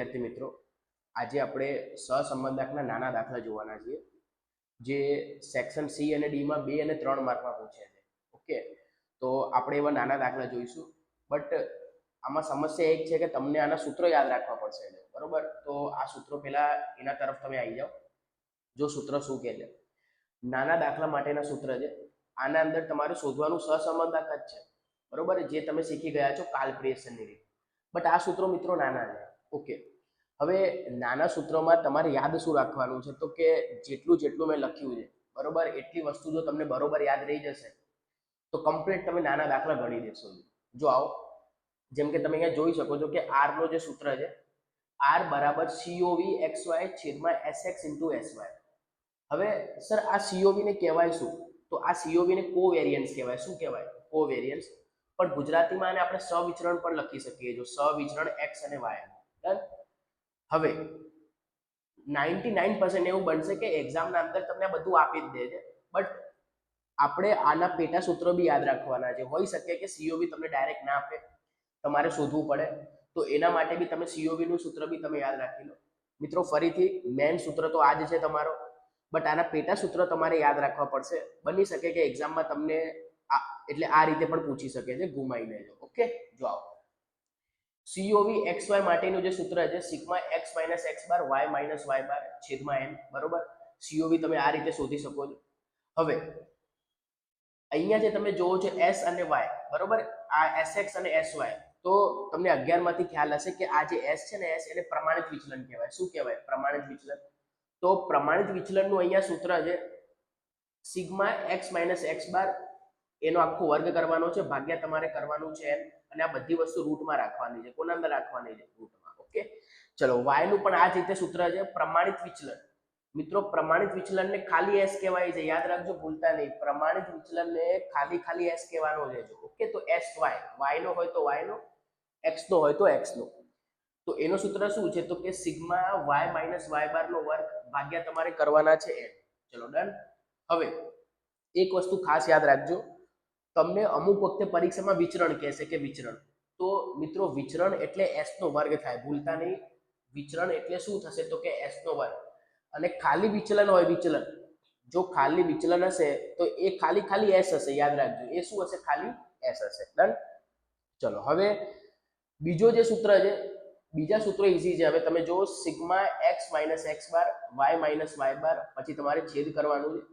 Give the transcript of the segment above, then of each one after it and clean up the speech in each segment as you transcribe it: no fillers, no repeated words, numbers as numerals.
વિદ્યાર્થી મિત્રો, આજે આપણે સહસંબંધકના નાના દાખલા જોવાના છીએ જે સેક્શન સી અને ડીમાં 2 અને 3 માર્કમાં પૂછે છે. ઓકે, તો આપણે એવા નાના દાખલા જોઈશું. બટ આમાં સમસ્યા એક છે કે તમને આના સૂત્રો યાદ રાખવા પડશે. બરોબર, તો આ સૂત્રો પહેલા એના તરફ તમે આવી જાઓ. જો સૂત્ર શું કહે છે, નાના દાખલા માટેના સૂત્ર છે. આના અંદર તમારે શોધવાનું સહસંબંધક જ છે. બરોબર, જે તમે શીખી ગયા છો કાલ્પનિકેશનની રીત. બટ આ સૂત્રો મિત્રો નાના છે. ઓકે, હવે નાના સૂત્રોમાં તમારે યાદ શું રાખવાનું છે, તો કે જેટલું મેં લખ્યું છે બરોબર, એટલી વસ્તુ જો તમને બરોબર યાદ રહી જશે તો કમ્પ્લીટ તમે નાના દાખલા ગણી દેશો. જો આવો, જેમ કે તમે અહીંયા જોઈ શકો છો કે આર નો જે સૂત્ર છે, આર બરાબર સીઓવી એક્સ વાય છેદમાં એસએક્સ ઇન્ટુ એસવાય. હવે સર આ સીઓવી ને કહેવાય શું, તો આ સીઓવી ને કોવેરિયન્સ કહેવાય. શું કહેવાય? કોવેરિયન્સ. પણ ગુજરાતીમાં આને આપણે સવિચરણ પણ લખી શકીએ. જો સવિચરણ એક્સ અને વાય. ડન. હવે 99% એવું બનશે કે એક્ઝામના અંદર તમને બધું આપી જ દે છે, બટ આપણે આના પેટા સૂત્રો બી યાદ રાખવાના છે. હોઈ શકે કે સીઓવી તમને ડાયરેક્ટ ના આપે, તમારે શોધવું પડે, તો એના માટે બી તમે સીઓવી નું સૂત્ર બી તમે યાદ રાખી લો. મિત્રો ફરીથી મેઇન સૂત્ર તો આ જ છે તમારો, બટ આના પેટા સૂત્ર તમારે યાદ રાખવા પડશે. બની શકે કે એક્ઝામમાં તમને એટલે આ રીતે પણ પૂછી શકે છે, ગુમાઈ લેજો. ઓકે, જો આવો, COV XY માટેનું જે સૂત્ર છે સિગ્મા x માઇનસ x બાર y માઇનસ y બાર છેદમાં n. બરોબર, COV તમે આ રીતે શોધી શકો છો. હવે અહીંયા જે તમે જોવો છો s અને y, બરોબર, આ sx અને sy, તો તમને 11 માંથી ખ્યાલ હશે કે આ જે s છે ને, s એને પ્રમાણિત વિચલન કહેવાય. શું કહેવાય? પ્રમાણિત વિચલન. તો પ્રમાણિત વિચલનનું અહીંયા સૂત્ર છે સિગ્મા x માઇનસ x બાર, એનો આખો વર્ગ કરવાનો છે, ભાગ્યા તમારે કરવાનું છે n, અને આ બધી વસ્તુ રૂટમાં રાખવાની છે. કોના અંદર રાખવાની છે? રૂટમાં. ઓકે, ચલો, y નું પણ આ જ રીતે સૂત્ર છે, પ્રમાણિત વિચલન. મિત્રો પ્રમાણિત વિચલનને ખાલી s કહેવાય છે, યાદ રાખજો, ભૂલતા નહીં. પ્રમાણિત વિચલનને ખાલી s કહેવાનો છે. ઓકે, તો sy, y નો હોય તો y નો, x નો હોય તો x નો. તો એનો સૂત્ર શું છે, તો કે સિગ્મા y માઇનસ y બાર નો વર્ગ ભાગ્યા તમારે કરવાના છે n. ચલો ડન. હવે એક વસ્તુ ખાસ યાદ રાખજો, તમને અમુક વખતે પરીક્ષામાં વિચરણ કહેશે કે વિચરણ, તો મિત્રો વિચરણ એટલે s નો વર્ગ થાય, ભૂલતા નહીં. વિચરણ એટલે શું થશે, તો કે s નો વર્ગ. અને ખાલી વિચલન હોય, વિચલન, જો ખાલી વિચલન હશે તો એ ખાલી s હશે. યાદ રાખજો, એ શું હશે? ખાલી s હશે. ડન. ચલો, હવે બીજો જે સૂત્ર છે, બીજા સૂત્રો ઈઝી છે. હવે તમે જો સિગ્મા x માઇનસ x બાર y માઇનસ y બાર, પછી તમારે છેદ કરવાનું છે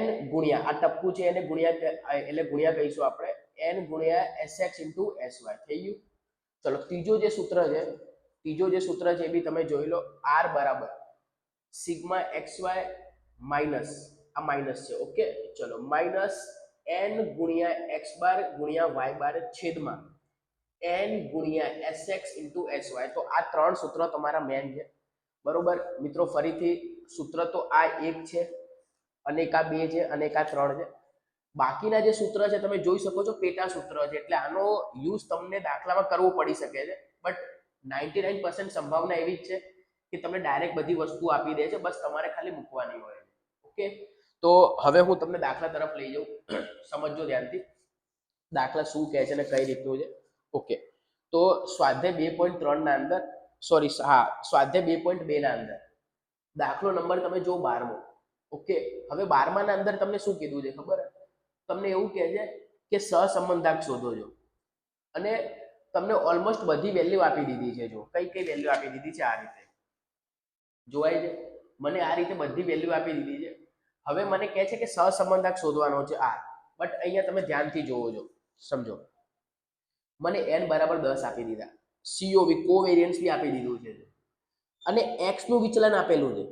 n ગુણ્યા આ ટપકું છે એને ગુણ્યા, એટલે ગુણ્યા કહીશું આપણે, n ગુણ્યા sx ઇન્ટુ sy. થઈ ગયું. ચલો, ત્રીજો જે સૂત્ર છે એ બી તમે જોઈ લો. r બરાબર સિગ્મા xy માઇનસ, આ માઇનસ છે. ઓકે, ચલો, માઇનસ n ગુણ્યા x બાર ગુણ્યા y બાર છેદમાં n ગુણ્યા sx ઇન્ટુ sy. તો આ ત્રણ સૂત્રો તમારા મેન છે. બરોબર મિત્રો, ફરીથી સૂત્ર તો આ એક છે, અને એક આ 2 છે, અને એક આ 3 છે. બાકીના જે સૂત્ર છે તમે જોઈ શકો છો પેટા સૂત્ર છે, એટલે આનો યુઝ તમને દાખલામાં કરવો પડી શકે છે. બટ 99% સંભાવના એવી જ છે કે તમને ડાયરેક્ટ બધી વસ્તુ આપી દે છે, બસ તમારે ખાલી મૂકવાની હોય. ઓકે, તો હવે હું તમને દાખલા તરફ લઈ જાઉં. સમજજો ધ્યાનથી, દાખલા શું કહે છે અને કઈ રીતનું છે. ઓકે, તો સ્વાધ્યાય 2.3 ના અંદર, સ્વાધ્યાય 2.2 ના અંદર દાખલો નંબર તમે જો 12મો. ઓકે, હવે 12મા ના અંદર તમને શું કીધું છે ખબર? તમને એવું કહે છે કે સહસંબંધક શોધો છો, અને તમને ઓલમોસ્ટ બધી વેલ્યુ આપી દીધી છે. જો કઈ વેલ્યુ આપી દીધી છે, આ રીતે જોવાય છે, મને આ રીતે બધી વેલ્યુ આપી દીધી છે. હવે મને કહે છે કે સહસંબંધક શોધવાનો છે આ, બટ અહીંયા તમે ધ્યાનથી જોવો છો, સમજો. મને n બરાબર 10 આપી દીધા, COV કોવેરિયન્સ બી આપી દીધું છે, અને x નું વિચલન આપેલું છે.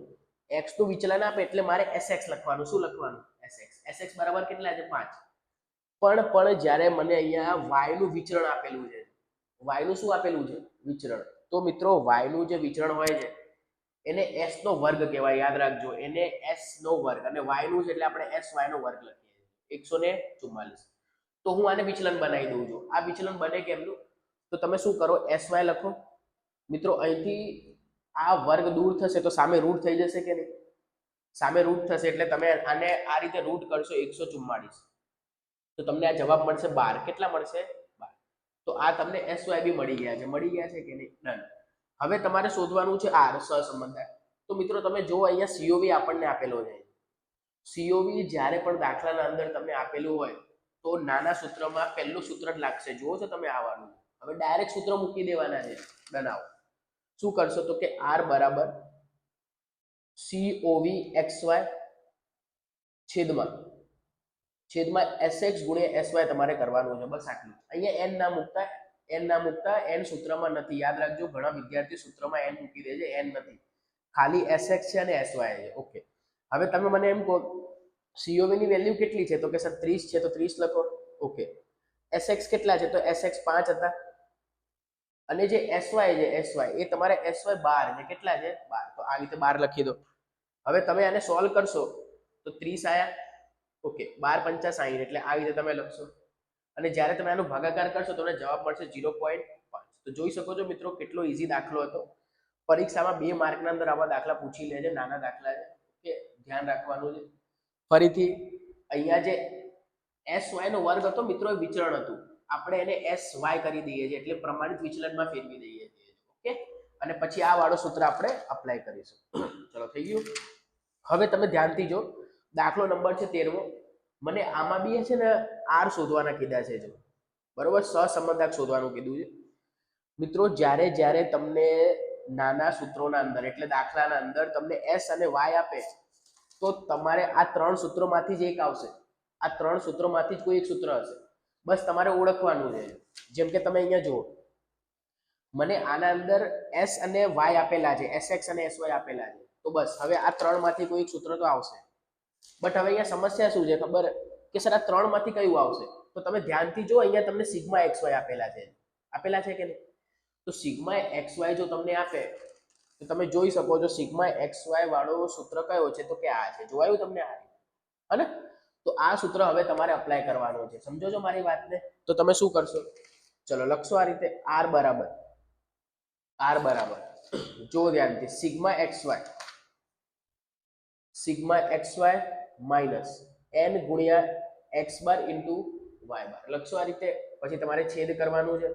x નું વિચલન આપે એટલે મારે sx લખવાનું. શું લખવાનું? sx બરાબર કેટલા છે? 5. પણ જ્યારે મને અહીંયા y નું વિચરણ આપેલું છે, y નું શું આપેલું છે? વિચરણ. તો મિત્રો y નું જે વિચરણ હોય છે એને s નો વર્ગ કહેવાય. યાદ રાખજો, એને s નો વર્ગ, અને y નું છે એટલે આપણે sy નો વર્ગ લખીએ 144. તો હું આને વિચલન બનાવી દઉં છું. આ વિચલન બને કેમનું? તો તમે શું કરો, sy લખો. મિત્રો અહીંથી આ વર્ગ દૂર થશે તો સામે રૂટ થઈ જશે કે નહીં? સામે રૂટ થશે એટલે તમે આને આ રીતે રૂટ કરશો 144, તો તમને આ જવાબ મળશે 12. કેટલા મળશે? 12. તો આ તમને sy બી મળી ગયા છે કે નહીં? ડન. હવે તમારે શોધવાનું છે આર સહસંબંધ. તો મિત્રો તમે જો અહીંયા સીઓવી આપણને આપેલો છે. સીઓવી જ્યારે પણ દાખલાના અંદર તમને આપેલું હોય તો નાના સૂત્રમાં પહેલું સૂત્ર જ લાગશે. જુઓ છો તમે આવવાનું. હવે ડાયરેક્ટ સૂત્ર મૂકી દેવાના છે. બનાવો. શું કરશો તો કે આર બરાબર સીઓવી એક્સ વાય છેદમાં sx ગુણ્યા sy તમારે કરવાનું છે. બસ આટલું. અહીંયા n ના મૂકતા n સૂત્રમાં નથી. યાદ રાખજો, ઘણા વિદ્યાર્થી સૂત્રમાં n મૂકી દે છે. n નથી, ખાલી sx છે અને sy છે. ઓકે, હવે તમે મને એમ કહો COV ની વેલ્યુ કેટલી છે? તો કે સર 30 છે, તો 30 લખો. ઓકે, sx કેટલા છે? તો sx 5 હતા. અને જે sy છે, sy એ તમારે sy 12 છે. કેટલા છે? 12. તો આ રીતે 12 લખી દો. હવે તમે આને સોલ્વ કરશો તો 30 આયા. ઓકે, 12 × 5 = 60, એટલે આ રીતે તમે લખશો. અને જ્યારે તમે આનો ભાગાકાર કરશો તમને જવાબ મળશે 0.5. તો જોઈ શકો છો મિત્રો કેટલો ઈઝી દાખલો હતો. પરીક્ષામાં 2 માર્કના અંદર આવા દાખલા પૂછી લે છે. નાના દાખલા છે. ઓકે, ધ્યાન રાખવાનું છે. ફરીથી અહીંયા જે sy નો વર્ગ હતો મિત્રો, એ વિચરણ હતું. આપણે એને sy કરી દઈએ છીએ, એટલે પ્રમાણિત વિચલનમાં ફેરવી દઈએ છીએ. ઓકે, અને પછી આ વાળો સૂત્ર આપણે અપ્લાય કરીશું. ચલો, થઈ ગયું. હવે તમે ધ્યાનથી જો, દાખલો નંબર છે 13મો. મને આમાં બી છે ને આર શોધવાના કીધા છે. જો બરોબર, સહસંબંધક શોધવાનું કીધું છે મિત્રો. જ્યારે તમને નાના સૂત્રોના અંદર એટલે દાખલાના અંદર તમને s અને y આપે તો તમારે આ 3 સૂત્રોમાંથી જ એક આવશે. આ 3 સૂત્રોમાંથી જ કોઈ એક સૂત્ર હશે. બસ તમારે ઓળખવાનું છે. જેમ કે તમે અહીંયા જુઓ, મને આના અંદર s અને y આપેલા છે, sx અને sy આપેલા છે. તો બસ હવે આ 3 માંથી કોઈ એક સૂત્ર તો આવશે. બટ હવે અહીંયા સમસ્યા શું છે ખબર કે સર આ 3 માંથી કયું આવશે? તો તમે ધ્યાનથી જો, અહીંયા તમને સિગ્મા xy આપેલા છે કે નહીં? તો સિગ્મા xy જો તમને આપે તો તમે જોઈ શકો છો સિગ્મા xy વાળો સૂત્ર કયો છે? તો કે આ છે. જોવાયું તમને? આ હને? તો આ સૂત્ર હવે તમારે અપ્લાય કરવાનું છે. સમજો છો મારી વાતને? તો તમે શું કરશો? ચલો લખશો આ રીતે. r બરાબર જો ધ્યાનથી સિગ્મા xy માઇનસ n ગુણ્યા x બાર ઇન્ટુ y બાર લખશો આ રીતે. પછી તમારે છેદ કરવાનું છે,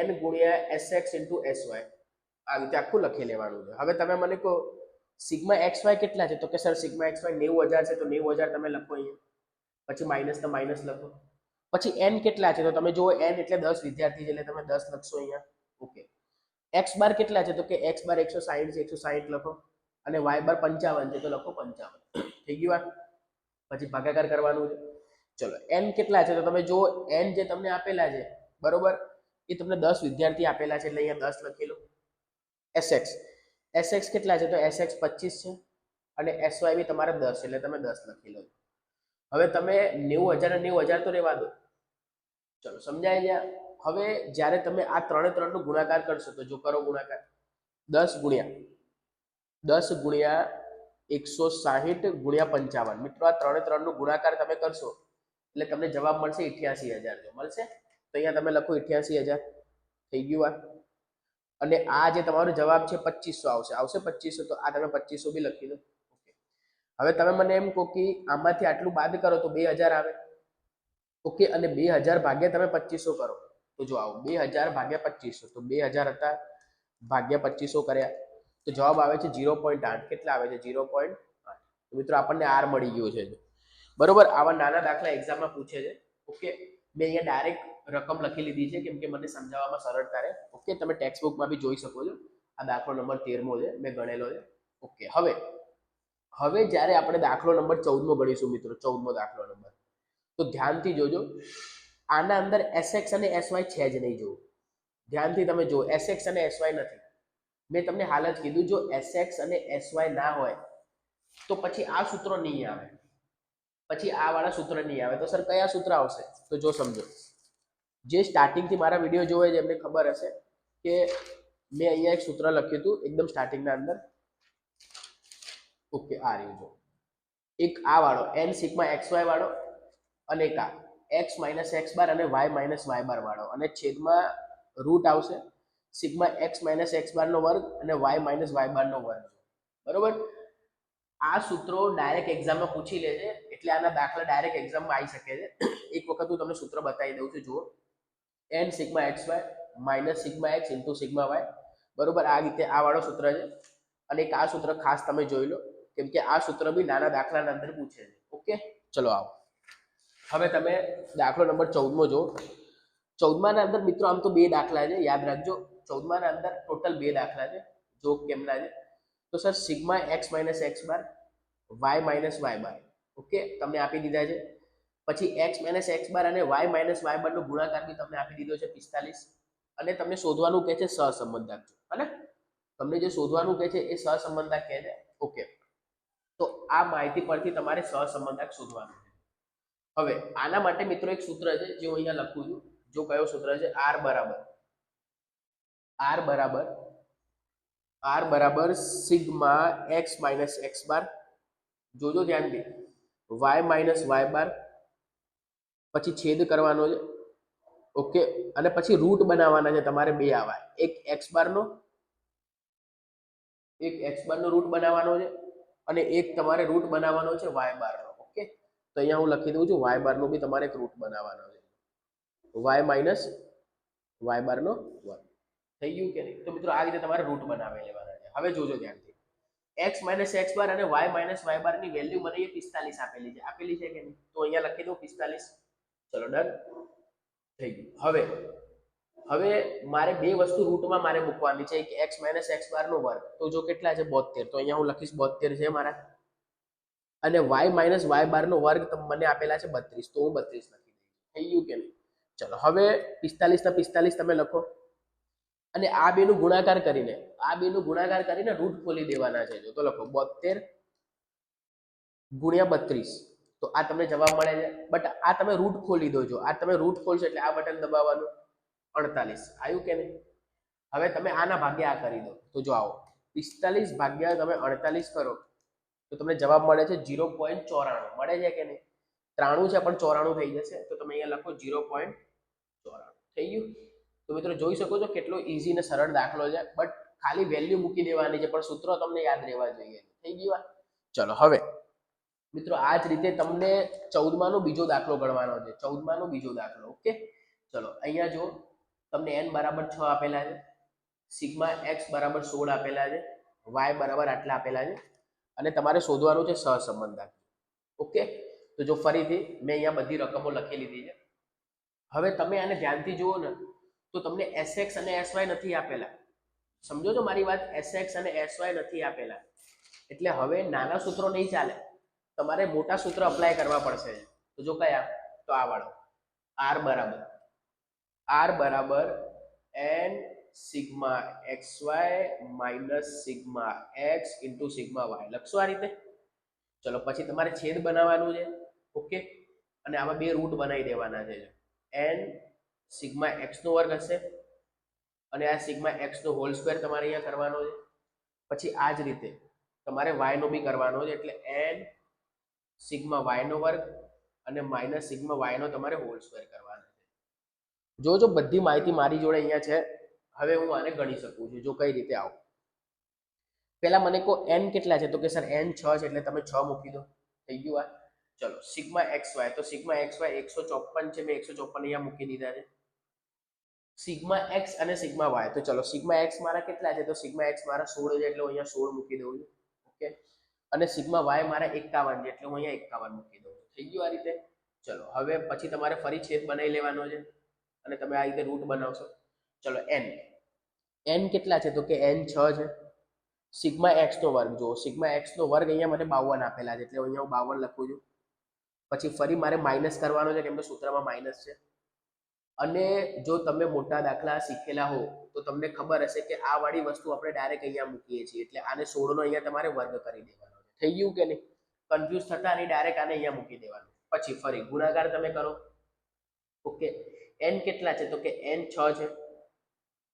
n ગુણ્યા sx ઇન્ટુ sy. આ રીતે આખું લખી લેવાનું છે. હવે તમે મને કહો સિગ્મા xy કેટલા છે? તો કે સર સિગ્મા xy 90000 છે, તો 90000 તમે લખો અહીંયા. પછી માઇનસ તો માઇનસ લખો. પછી n કેટલા છે? તો તમે જુઓ, n એટલે 10 વિદ્યાર્થી છે, એટલે તમે 10 લખશો અહીંયા. ઓકે, x બાર કેટલા છે? તો કે x બાર 160 છે, 160 લખો. અને y બાર 55 છે, તો લખો 55. થઈ ગયું? પછી ભાગાકાર કરવાનું છે. ચલો, n કેટલા છે? તો તમે જુઓ, n જે તમને આપેલા છે બરોબર, એ તમને 10 વિદ્યાર્થી આપેલા છે, એટલે અહીંયા 10 લખી લો. sx કેટલા છે? તો sx 25 છે, અને sy બી તમારે 10 એટલે તમે 10 લખી લો. હવે તમે 90000 અને 90000 તો રહેવા દો. ચલો, સમજાય ગયા? હવે જ્યારે તમે આ 3 નો ગુણાકાર કરશો તો જો કરો ગુણાકાર. 10 ગુણ્યા 160 ગુણ્યા 55. મિત્રો આ 3 નો ગુણાકાર તમે કરશો એટલે તમને જવાબ મળશે 88000. જો મળશે તો અહીંયા તમે લખો 88000. થઈ ગયું? અને આ જે તમારો જવાબ છે 2500 આવશે 2500. તો આ તમે 2500 બી લખી દો. ઓકે, હવે તમે મને એમ કહો કે આમાંથી આટલું બાદ કરો તો 2000 આવે. ઓકે, અને 2000 ભાગ્યા તમે 2500 કરો તો જો આવો 2000 ભાગ્યા 2500. તો 2000 હતા ભાગ્યા 2500 કર્યા તો જવાબ આવે છે 0.8. કેટલા આવે છે? 0.8. તો મિત્રો આપણને આર મળી ગયો છે. બરોબર, આવા નાના દાખલા એક્ઝામમાં પૂછે છે. ઓકે, મેં અહીંયા ડાયરેક્ટ રકમ લખી લીધી છે કેમ કે મને સમજાવવામાં સરળતા રહે. ઓકે, તમે ટેક્સ્ટ બુકમાં બી જોઈ શકો છો. આ દાખલો નંબર 13મો છે, મેં ગણેલો છે. ઓકે, હવે જ્યારે આપણે દાખલો નંબર 14મો ગણીશું મિત્રો, 14મો દાખલો નંબર, તો ધ્યાનથી જોજો. આના અંદર sx અને sy છે જ નહીં. જોવો ધ્યાનથી, તમે જો sx અને sy નથી. મેં તમને હાલ જ કીધું, જો sx અને sy ના હોય તો પછી આ સૂત્ર નહીં આવે, પછી આ વાળા સૂત્ર નહીં આવે. તો સર કયા સૂત્ર આવશે? તો જો સમજો, જે સ્ટાર્ટિંગથી મારા વિડીયો જોવે છે એમને ખબર હશે કે મેં અહીંયા એક સૂત્ર લખ્યું હતું એકદમ સ્ટાર્ટિંગના અંદર. ઓકે, આ રહ્યું. જો એક આ વાળો n સિગ્મા xy વાળો, અને એક આ x માઇનસ x બાર અને y માઇનસ y બાર વાળો, અને છેદમાં રૂટ આવશે સિગ્મા x માઇનસ x બાર નો વર્ગ અને y માઇનસ y બાર નો વર્ગ. બરોબર, આ સૂત્રો ડાયરેક્ટ એક્ઝામમાં પૂછી લે છે, એટલે આના દાખલા ડાયરેક્ટ એક્ઝામમાં આવી શકે છે. એક વખત હું તમને સૂત્ર બતાવી દઉં છું. જુઓ, n sigma xy minus sigma x into sigma y. બરોબર. આ રીતે આ વાળો સૂત્ર છે, અને એક આ સૂત્ર ખાસ તમે જોઈ લો, કેમ કે આ સૂત્ર બી નાના દાખલાના અંદર પૂછે છે. ઓકે, ચલો આવો. હવે તમે દાખલો નંબર 14 જો. 14 ના અંદર મિત્રો આમ તો બે દાખલા છે, યાદ રાખજો. 14 ના અંદર ટોટલ બે દાખલા છે. જો કેમના છે તો sir sigma x minus x bar, y minus y bar. Okay, તમને આપી દીધા છે. પછી એક્સ માઇનસ એક્સ બાર અને વાય માઇનસ વાય બાર નો ગુણાકાર બી તમને આપી દીધો છે 45. અને તમને શોધવાનું કહે છે સહસંબંધક. અને તમને જે શોધવાનું કહે છે એ સહસંબંધક કહે છે. ઓકે, તો આ માહિતી પરથી તમારે સહસંબંધક શોધવાનું છે. હવે આના માટે મિત્રો એક સૂત્ર છે જે હું અહીંયા લખું છું. જો કયો સૂત્ર છે? આર બરાબર આર બરાબર સિગ્મા એક્સ માઇનસ એક્સ બાર, જોજો ધ્યાનથી, વાય માઇનસ વાય બાર, પછી છેદ કરવાનો છે. ઓકે, અને પછી રૂટ બનાવવાના છે તમારે બે આવા, એક એક્સ બાર નો રૂટ બનાવવાનો છે, અને એક તમારે રૂટ બનાવવાનો છે વાય બાર નો. ઓકે, તો અહીંયા હું લખી દઉં છું, વાય બાર નો બી તમારે એક રૂટ બનાવવાનો છે, વાય માઇનસ વાય બાર નો વર્ગ. થઈ ગયું કે નહીં? તો મિત્રો આ રીતે તમારે રૂટ બનાવી લેવાના છે. હવે જોજો ધ્યાનથી, એક્સ માઇનસ એક્સ બાર અને વાય માઇનસ વાય બાર ની વેલ્યુ મને એ 45 આપેલી છે કે નહીં? તો અહીંયા લખી દઉં 45. ચલો ડન, થઈ ગયું. હવે મારે બે વસ્તુ રૂટમાં મારે મૂકવાની છે, કે એક્સ માઇનસ એક્સ બાર નો વર્ગ, તો જો કેટલા છે 72, તો અહીંયા હું લખીશ 72 છે મારા. અને વાય માઇનસ વાય બાર નો વર્ગ મને આપેલા છે 32, તો હું 32 લખી દઈશ. થઈ ગયું કે નહીં? ચલો હવે 45 ના 45 તમે લખો, અને આ બેનું ગુણાકાર કરીને રૂટ ખોલી દેવાના છે. જો તો લખો 72 ગુણ્યા 32, તો આ તમને જવાબ મળે છે. બટ આ તમે રૂટ ખોલી દો. જો આ તમે રૂટ ખોલશો એટલે આ બટન દબાવવાનું, 48 આવ્યું કે નહીં? હવે તમે આના ભાગ્યા આ કરી દો, તો જો આવો 45 ભાગ્યા તમે 48 કરો તો તમને જવાબ મળે છે 0.94. મળે છે કે નહીં? 93 છે પણ 94 થઈ જશે, તો તમે અહીંયા લખો 0.94. થઈ ગયું? તો મિત્રો જોઈ શકો છો કેટલો ઈઝી ને સરળ દાખલો છે. બટ ખાલી વેલ્યુ મૂકી દેવાની છે, પણ સૂત્રો તમને યાદ રહેવા જોઈએ. થઈ ગયું? ચલો હવે મિત્રો આ જ રીતે તમને 14 નો બીજો દાખલો ગણવાનો છે. 14 નો બીજો દાખલો. ઓકે, ચલો અહીંયા જો તમને n બરાબર 6 આપેલા છે, સિગ્મા એક્સ બરાબર 16 આપેલા છે, વાય બરાબર આટલા આપેલા છે, અને તમારે શોધવાનું છે સહસંબંધક. ઓકે, તો જો ફરીથી મેં અહીંયા બધી રકમો લખી લીધી છે. હવે તમે આને ધ્યાનથી જુઓ ને, તો તમને Sx અને Sy નથી આપેલા. સમજો છો મારી વાત? Sx અને Sy નથી આપેલા, એટલે હવે નાના સૂત્રો નહીં ચાલે, તમારે મોટા સૂત્ર અપ્લાય કરવા પડશે. તો જો કયા? તો આ વાળો, આર બરાબર n sigma xy minus sigma x into sigma y લખશો આ રીતે. ચલો પછી તમારે છેદ બનાવવાનું છે. ઓકે, અને આમાં બે રૂટ બનાવી દેવાના છે. n સિગ્મા x નો વર્ગ હશે, અને આ સિગ્મા x નો હોલ સ્ક્વેર તમારે અહીંયા કરવાનો છે. પછી આ જ રીતે તમારે y નો બી કરવાનો છે, એટલે n સિગ્મા y નો વર્ગ અને માઇનસ સિગ્મા y નો તમારે હોલ સ્ક્વેર કરવાનો છે. જો બધી માહિતી મારી જોડે અહીંયા છે. હવે હું આને ગણી શકું છું. જો કઈ રીતે આવું, પેલા મને કહો n કેટલા છે? તો કે સર n 6 છે, એટલે તમે 6 મૂકી દો. થઈ ગયું આ? ચલો સિગ્મા xy, તો સિગ્મા xy 154 છે, મેં 154 અહીંયા મૂકી દીધા છે. સિગ્મા x અને સિગ્મા y, તો ચલો સિગ્મા x મારા કેટલા છે? તો સિગ્મા x મારા 16 છે, એટલે હું અહીંયા 16 મૂકી દઉં છું. ઓકે, અને સિગ્મા y મારા 51 છે, એટલે હું અહીંયા 51 મૂકી દઉં છું. થઈ ગયું આ રીતે? ચલો હવે પછી તમારે ફરી છેદ બનાવી લેવાનો છે, અને તમે આ રીતે રૂટ બનાવશો. ચલો n કેટલા છે? તો કે n 6 છે. સિગ્મા એક્સ નો વર્ગ, જો સિગ્મા એક્સ નો વર્ગ અહીંયા મને 52 આપેલા છે, એટલે અહીંયા હું 52 લખું છું. પછી ફરી મારે માઇનસ કરવાનો છે, કેમ કે સૂત્રમાં માઇનસ છે. અને જો તમે મોટા દાખલા શીખેલા હો તો તમને ખબર હશે કે આ વાળી વસ્તુ આપણે ડાયરેક્ટ અહીંયા મૂકીએ છીએ, એટલે આને 16 નો અહીંયા તમારે વર્ગ કરી દેવાનો છે. થઈ ગયું કે નહીં? કન્ફ્યુઝ થતા નહીં, ડાયરેક્ટ આને અહીંયા મૂકી દેવાનું. પછી ફરી ગુણાકાર તમે કરો. ઓકે, n કેટલા છે? તો કે n 6 છે.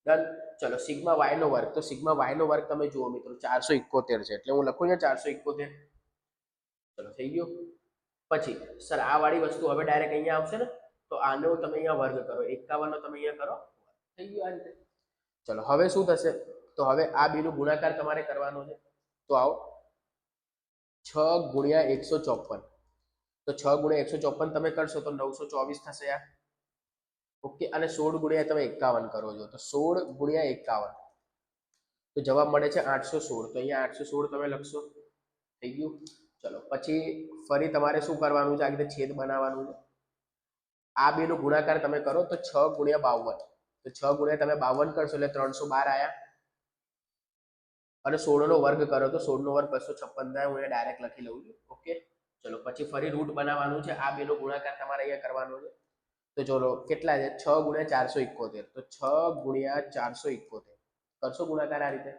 ડન. ચલો સિગ્મા વાય નો વર્ગ, તો સિગ્મા વાય નો વર્ગ તમે જુઓ મિત્રો 471 છે, એટલે હું લખું અહીંયા 471. ચલો થઈ ગયું. પછી સર આ વાળી વસ્તુ હવે ડાયરેક્ટ અહીંયા આવશે ને, તો આનો તમે અહીંયા વર્ગ કરો, 51 નો તમે અહીંયા કરો. થઈ ગયું આ રીતે? ચલો હવે શું થશે? તો હવે આ બેનું ગુણાકાર તમારે કરવાનો છે. તો આવો 6 ગુણ્યા 154, તો 6 ગુણ્યા 154 તમે કરશો તો 924 થશે આ. ઓકે, અને 16 ગુણ્યા તમે 51 કરો છો, તો 16 ગુણ્યા 51, તો જવાબ મળે છે 816. તો અહીંયા 816 તમે લખશો. થઈ ગયું. ચલો પછી ફરી તમારે શું કરવાનું છે, આ રીતે છેદ બનાવવાનું છે. આ બેનો ગુણાકાર તમે કરો તો 6 ગુણ્યા 52. તો 6 ગુણ્યા તમે 52 કરશો એટલે 312 આયા. અને 16 નો વર્ગ કરો તો 16 નો વર્ગ 256 થાય. હું ડાયરેક્ટ લખી લઉં છું. ઓકે, ચલો પછી ફરી રૂટ બનાવવાનું છે. આ બેનો ગુણાકાર તમારે અહીંયા કરવાનો છે. તો ચલો કેટલા છે, 6 ગુણ્યા 471. તો 6 ગુણ્યા 471 કરશો ગુણાકાર આ રીતે.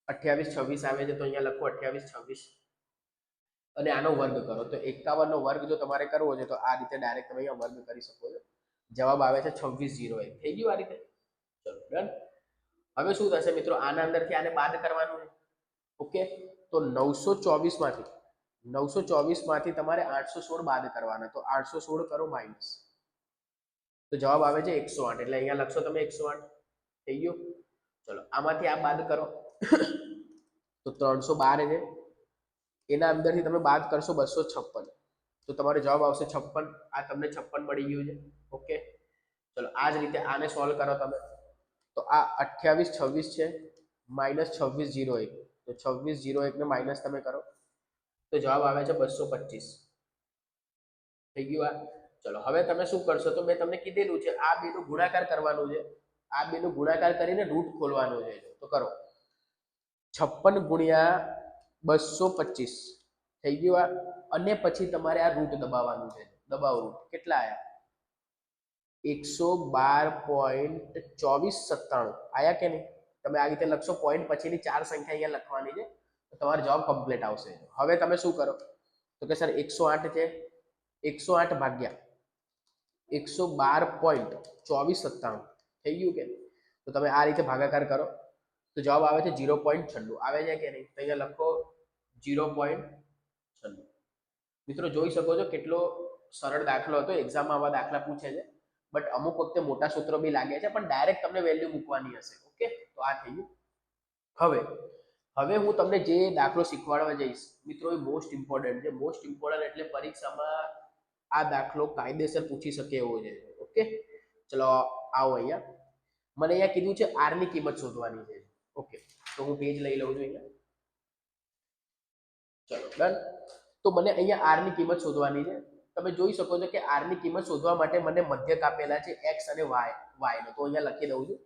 28 26 આવે છે, તો અહીંયા લખો 28 26. અને આનો વર્ગ કરો તો 51 નો વર્ગ જો તમારે કરવો છે તો આ રીતે ડાયરેક્ટ તમે અહીંયા વર્ગ કરી શકો છો. જવાબ આવે છે 2601. થઈ ગયું આ રીતે. ચલો ડન. હવે શું થશે મિત્રો, આના અંદરથી આને બાદ કરવાનું છે. ઓકે, તો 924 માંથી તમારે 816 બાદ કરવાના. તો 816 કરો માઇનસ, તો જવાબ આવે છે 108. એટલે અહીંયા લખશો તમે 108. થઈ ગયું. ચલો આમાંથી આ બાદ કરો તો 312 છે. એના અંદરથી તમે બાદ કરશો 256. તો તમારો જવાબ આવશે 56. આ તમને 56 મળી ગયું છે. ઓકે, ચલો આ જ રીતે આને સોલ્વ કરો તમે. તો આ 28 26 છે માઇનસ 2601. તો 2601 ને માઇનસ તમે કરો તો જવાબ આવે છે 225. થઈ ગયું આ. ચલો હવે તમે શું કરશો, તો મેં તમને કીધેલું છે આ બેનું ગુણાકાર કરવાનું છે. આ બેનું ગુણાકાર કરીને રૂટ ખોલવાનું છે. તો કરો 56 ગુણ્યા 225. થઈ ગયું આ. અને પછી તમારે આ રૂટ દબાવવાનું છે. દબાવો રૂટ. કેટલા આયા? 112.2497 આયા કે નહીં? તમે આ રીતે લખશો. પોઈન્ટ પછીની 4 સંખ્યા અહીંયા લખવાની છે. તો તમારો જવાબ કમ્પ્લીટ આવશે. હવે તમે શું કરો, તો કે સર 108 છે. 108 ભાગ્યા 112.2497 થઈ ગયું કે? તો તમે આ રીતે ભાગાકાર કરો તો જવાબ આવે છે 0.96. આવે છે કે નહીં? તો અહીંયા લખો 0.96. મિત્રો જોઈ શકો છો કેટલો સરળ દાખલો હતો. એક્ઝામમાં આવા દાખલા પૂછે છે, બટ અમુક વખતે મોટા સૂત્રો બી લાગે છે, પણ ડાયરેક્ટ તમને વેલ્યુ મૂકવાની હશે. ઓકે, તો આ થઈ ગયું. હવે હું તમને જે દાખલો શીખવાડવા જઈશ મિત્રો, એ મોસ્ટ ઇમ્પોર્ટન્ટ છે. મોસ્ટ ઇમ્પોર્ટન્ટ એટલે પરીક્ષામાં આ દાખલો કાયદેસર પૂછી શકે એવો છે. ઓકે, ચલો આવો અહીંયા. મને અહીંયા કીધું છે આર ની કિંમત શોધવાની છે. ઓકે, તો હું પેજ લઈ લઉં છું અહીંયા. ચલો ડન. તો મને અહીંયા આર ની કિંમત શોધવાની છે. તમે જોઈ શકો છો કે આર ની કિંમત શોધવા માટે મને મધ્યક આપેલા છે એક્સ અને વાય નો. તો અહીંયા લખી દઉં છું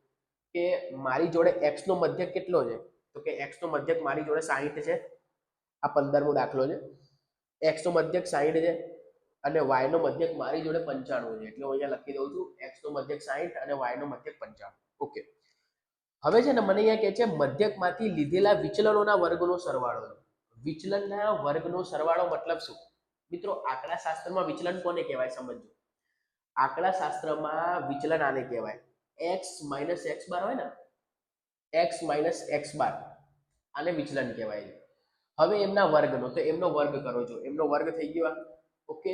કે મારી જોડે એક્સ નો મધ્યક કેટલો છે, તો કે એક્સ નો મધ્યક મારી જોડે 60 છે. આ 15મો દાખલો છે. એક્સ નો મધ્યક 60 છે અને વાય નો મધ્યક મારી જોડે 95 છે. એટલે હું અહીંયા લખી દઉં છું એક્સ નો મધ્યક 60 અને વાય નો મધ્યક 95. ઓકે, હવે છે ને મને અહીંયા કહે છે મધ્યકમાંથી લીધેલા વિચલનોના વર્ગનો સરવાળો. વિચલનના વર્ગનો સરવાળો મતલબ શું મિત્રો? આંકડા શાસ્ત્રમાં વિચલન કોને કહેવાય સમજો. આંકડા શાસ્ત્રમાં વિચલન આને કહેવાય. x માઇનસ એક્સ બાર હોય ને, x માઇનસ એક્સ બાર, આને વિચલન કહેવાય. હવે એમના વર્ગનો, તો એમનો વર્ગ કરો છો. એમનો વર્ગ થઈ ગયો. ઓકે,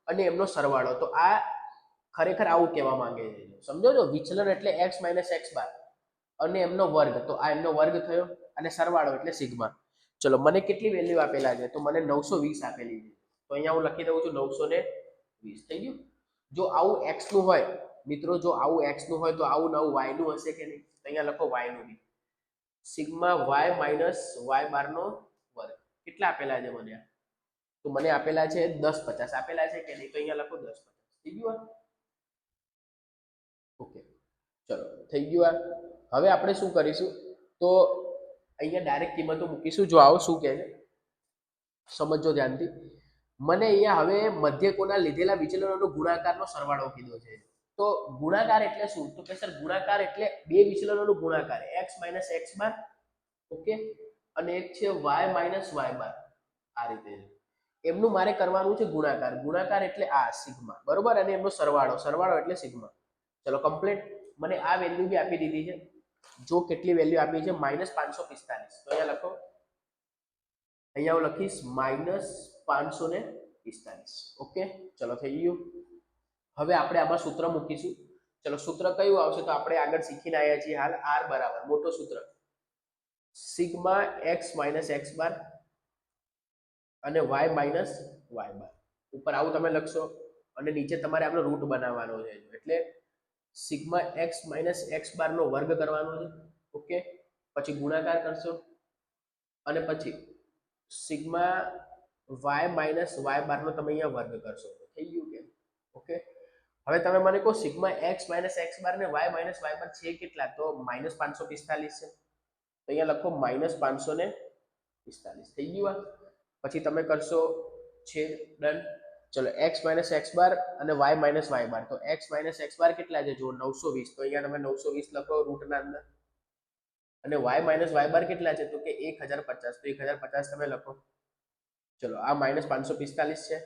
અને એમનો સરવાળો. તો આ ખરેખર આવું કહેવા માંગે છે, સમજો છો. વિચલન એટલે x માઇનસ એક્સ બાર અને એમનો વર્ગ, તો આ એમનો વર્ગ થયો. અને સરવાળો એટલે સિગ્મા. ચલો મને કેટલી વેલ્યુ આપેલા છે, તો મને 920 આપેલી છે. તો અહીંયા હું લખી દઉં છું 920. થઈ ગયું. જો આવું x નું હોય મિત્રો, જો આવું x નું હોય તો આવું નવું y નું હશે કે નહીં? તો અહીંયા લખો y નું બી. સિગ્મા y માઇનસ y બાર નો વર્ગ. કેટલા આપેલા છે મને? તો મને આપેલા છે 1050 આપેલા છે કે નહીં? તો અહીંયા લખો 1050. થઈ ગયું. ઓકે, ચલો થઈ ગયું. હવે આપણે શું કરીશું, તો અહીંયા ડાયરેક્ટ કિંમતો મૂકીશું. જો આવો શું કહે છે સમજો ધ્યાનથી. મને અહીંયા હવે મધ્યકોના લીધેલા વિચલનોનો ગુણાકારનો સરવાળો કીધો છે. તો ગુણાકાર એટલે શું, તો કે સર ગુણાકાર એટલે બે વિચલનોનો ગુણાકાર, x માઇનસ એક્સ બાર. ઓકે, અને એક છે y માઇનસ વાય બાર. આ રીતે એમનું મારે કરવાનું છે ગુણાકાર. ગુણાકાર એટલે આ સિગ્મા, બરોબર, અને એમનો સરવાળો. સરવાળો એટલે સિગ્મા. ચલો કમ્પ્લીટ. મને આ વેલ્યુ બી આપી દીધી છે. જો કેટલી વેલ્યુ આપી છે, -545. તો અહીંયા લખો. અહીંયા હું લખીશ -545. ઓકે, ચલો થઈ ગયું. હવે આપણે આમાં સૂત્ર મૂકીશું. ચલો સૂત્ર કયું આવશે, તો આપણે આગળ શીખીને આવ્યા છીએ હાલ. r બરાબર મોટો સૂત્ર સિગ્મા x માઇનસ એક્સ બાર અને y માઇનસ વાય બાર. ઉપર આવું તમે લખશો અને નીચે તમારે આપણો રૂટ બનાવવાનો છે. એટલે સિગ્મા x માઇનસ એક્સ બાર નો વર્ગ કરવાનો છે. ઓકે, પછી ગુણાકાર કરશો અને પછી સિગ્મા વાય માઇનસ વાય બારનો તમે અહીંયા વર્ગ કરશો. થઈ ગયું કે ઓકે. હવે તમે મને કહો સિગ્મા એક્સ માઇનસ એક્સ બાર ને વાય માઇનસ વાય બાર છે કેટલા? તો -545 છે. તો અહીંયા લખો -545 થઈ ગયું. પછી તમે કરશો છે ડન. ચલો એક્સ માઇનસ એક્સ બાર અને વાય માઇનસ વાય બાર. તો એક્સ માઇનસ એક્સ બાર કેટલા છે? જો 920. તો અહીંયા તમે 920 લખો રૂટના અંદર. અને વાય માઇનસ વાય બાર કેટલા છે? તો કે 1050. તો 1050 તમે લખો. ચલો આ -545 છે.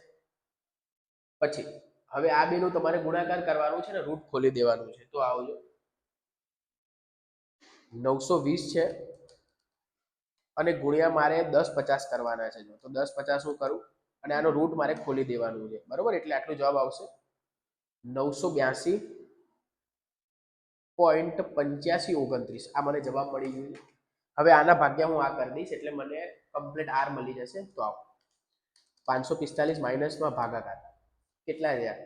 પછી હવે આ બેનું તમારે ગુણાકાર કરવાનું છે ને રૂટ ખોલી દેવાનું છે. તો આવજો 920 છે અને ગુણ્યા મારે 1050 કરવાના છે. તો 1050 હું કરું અને આનો રૂટ મારે ખોલી દેવાનું છે, બરોબર. એટલે આટલો જવાબ આવશે 982.8529. આ મને જવાબ મળી ગયો. હવે આના ભાગ્યા હું આ કરી દઈશ એટલે મને કમ્પ્લીટ આર મળી જશે. તો આવો 545 માઇનસમાં ભાગાકાર કેટલા થયા?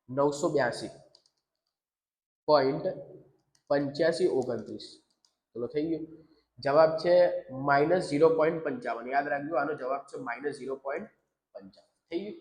982.8529. ચલો થઈ ગયું. જવાબ છે -0.55. યાદ રાખજો આનો જવાબ છે -0.55. થઈ ગયું.